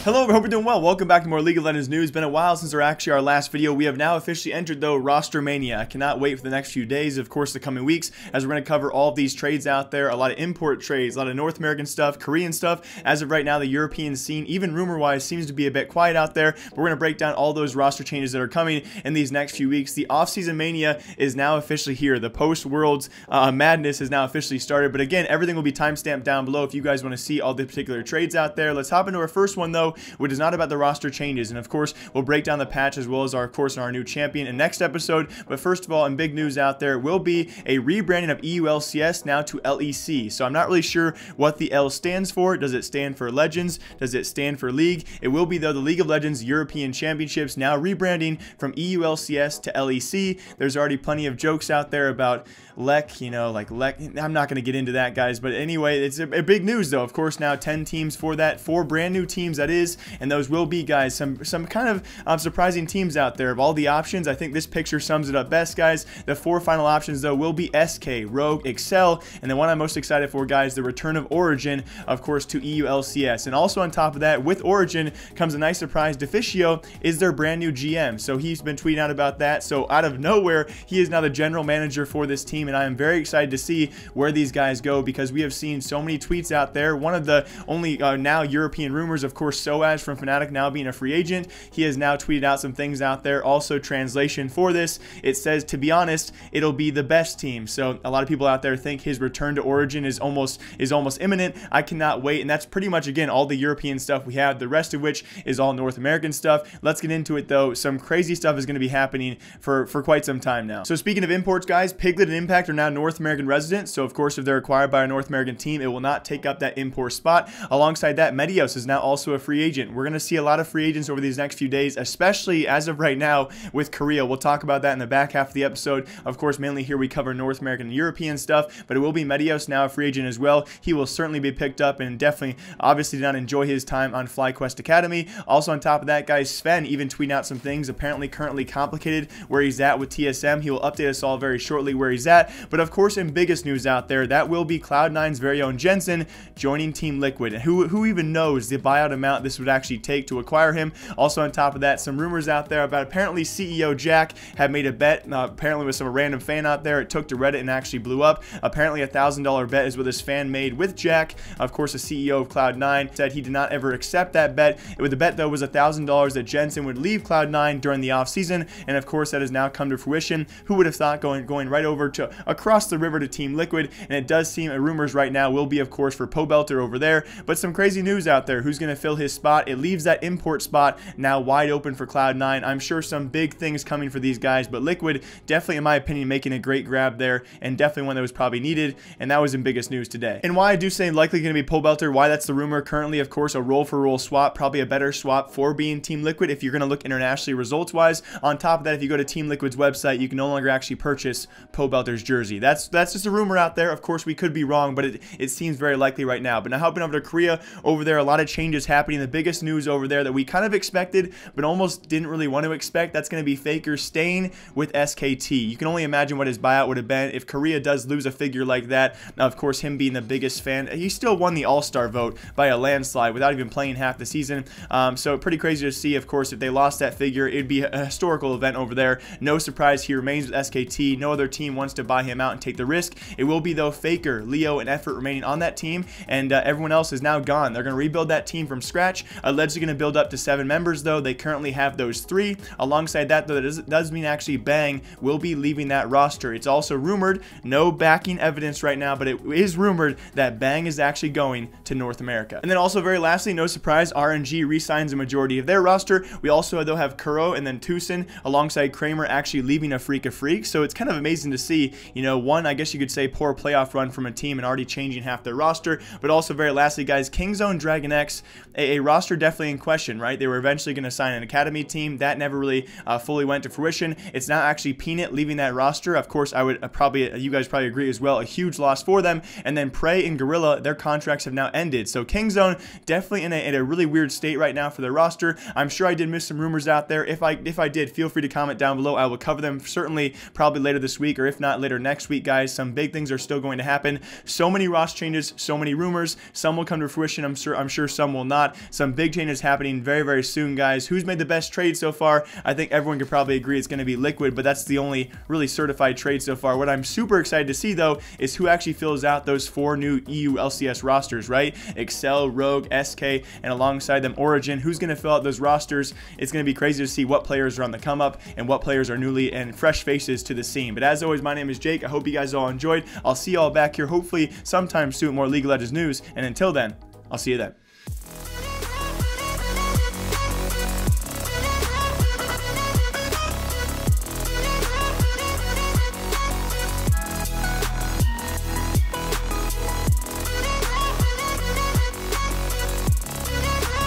Hello, I hope you're doing well. Welcome back to more League of Legends news. Been a while since our last video. We have now officially entered, though, roster mania. I cannot wait for the next few days, of course, the coming weeks, as we're going to cover all of these trades out there. A lot of import trades, a lot of North American stuff, Korean stuff. As of right now, the European scene, even rumor-wise, seems to be a bit quiet out there. But we're going to break down all those roster changes that are coming in these next few weeks. The offseason mania is now officially here. The post-Worlds madness has now officially started. But again, everything will be timestamped down below if you guys want to see all the particular trades out there. Let's hop into our first one, though, which is not about the roster changes, and of course we'll break down the patch as well as our new champion in next episode. But first of all, and big news out there, will be a rebranding of EU LCS now to LEC. So I'm not really sure what the L stands for. Does it stand for Legends? Does it stand for League? It will be, though, the League of Legends European Championships now rebranding from EU LCS to LEC. There's already plenty of jokes out there about LEC, you know, like LEC. I'm not going to get into that, guys, but anyway, it's a big news, though. Of course, now 10 teams for that, 4 brand new teams, that is, and those will be, guys, some kind of surprising teams out there. Of all the options, I think this picture sums it up best, guys. The 4 final options, though, will be SK, Rogue, Excel, and the one I'm most excited for, guys, the return of Origen, of course, to EU LCS. And also on top of that, with Origen comes a nice surprise. Deficio is their brand new GM, so he's been tweeting out about that. So out of nowhere, he is now the general manager for this team, and I am very excited to see where these guys go, because we have seen so many tweets out there. One of the only now European rumors, of course, sOAZ from Fnatic now being a free agent. He has now tweeted out some things out there. Also, translation for this, it says, to be honest, it'll be the best team. So a lot of people out there think his return to Origen is almost imminent. I cannot wait, and that's pretty much, again, all the European stuff we have, the rest of which is all North American stuff. Let's get into it, though. Some crazy stuff is going to be happening for quite some time now. So speaking of imports, guys, Piglet and Impact are now North American residents. So of course, if they're acquired by a North American team, it will not take up that import spot. Alongside that, Meteos is now also a free agent. We're going to see a lot of free agents over these next few days, especially as of right now with Korea. We'll talk about that in the back half of the episode. Of course, mainly here we cover North American and European stuff, but it will be Meteos now a free agent as well. He will certainly be picked up, and definitely, obviously, did not enjoy his time on FlyQuest Academy. Also on top of that, guys, Zven even tweeting out some things, apparently currently complicated where he's at with TSM. He will update us all very shortly where he's at. But of course, in biggest news out there, that will be Cloud9's very own Jensen joining Team Liquid. And who even knows the buyout amount this would actually take to acquire him. Also on top of that, some rumors out there about apparently CEO Jack had made a bet, apparently with some random fan out there. It took to Reddit and actually blew up. Apparently a $1,000 bet is what this fan made with Jack. Of course, the CEO of Cloud9 said he did not ever accept that bet. The bet, though, was $1,000 that Jensen would leave Cloud9 during the offseason, and of course that has now come to fruition. Who would have thought, going right over to across the river to Team Liquid? And it does seem, rumors right now will be, of course, for Pobelter over there. But some crazy news out there. Who's going to fill his spot? It leaves that import spot now wide open for Cloud9. I'm sure some big things coming for these guys, but Liquid definitely, in my opinion, making a great grab there, and definitely one that was probably needed, and that was in biggest news today. And why I do say likely going to be Pobelter, why that's the rumor currently, of course, a role-for-role swap, probably a better swap for being Team Liquid if you're going to look internationally results-wise. On top of that, if you go to Team Liquid's website, you can no longer actually purchase Pobelter's jersey. That's just a rumor out there. Of course, we could be wrong, but it seems very likely right now. But now hopping over to Korea, over there, a lot of changes happening. The biggest news over there that we kind of expected, but almost didn't really want to expect, that's going to be Faker staying with SKT. You can only imagine what his buyout would have been if Korea does lose a figure like that. Now, of course, him being the biggest fan, he still won the All-Star vote by a landslide without even playing half the season. So pretty crazy to see. Of course, if they lost that figure, it'd be a historical event over there. No surprise, he remains with SKT. No other team wants to buy him out and take the risk. It will be, though, Faker, Leo, and Effort remaining on that team, and everyone else is now gone. They're going to rebuild that team from scratch. Allegedly going to build up to 7 members, though. They currently have those 3. Alongside that, though, that does mean actually Bang will be leaving that roster. It's also rumored, no backing evidence right now, but it is rumored that Bang is actually going to North America. And then also, very lastly, no surprise, RNG re-signs a majority of their roster. We also, though, have Kuro and then Tucson alongside Kramer actually leaving Afreeca Freak. So it's kind of amazing to see, you know, one, I guess you could say, poor playoff run from a team and already changing half their roster. But also, very lastly, guys, Kingzone, Dragon X, a roster definitely in question, right? They were eventually going to sign an academy team. That never really fully went to fruition. It's now actually Peanut leaving that roster. Of course, I would you guys probably agree as well, a huge loss for them. And then Prey and Gorilla, their contracts have now ended. So Kingzone definitely in a really weird state right now for their roster. I'm sure I did miss some rumors out there. If I did, feel free to comment down below. I will cover them certainly probably later this week, or if not later next week, guys. Some big things are still going to happen. So many roster changes, so many rumors. Some will come to fruition. I'm sure some will not. some big changes happening very, very soon, guys. Who's made the best trade so far? I think everyone could probably agree it's going to be Liquid, but that's the only really certified trade so far. What I'm super excited to see, though, is who actually fills out those 4 new EU LCS rosters, right? Excel, Rogue, SK, and alongside them, Origen. Who's going to fill out those rosters? It's going to be crazy to see what players are on the come up and what players are newly and fresh faces to the scene. But as always, my name is Jake. I hope you guys all enjoyed. I'll see you all back here hopefully sometime soon, more League of Legends news. And until then, I'll see you then.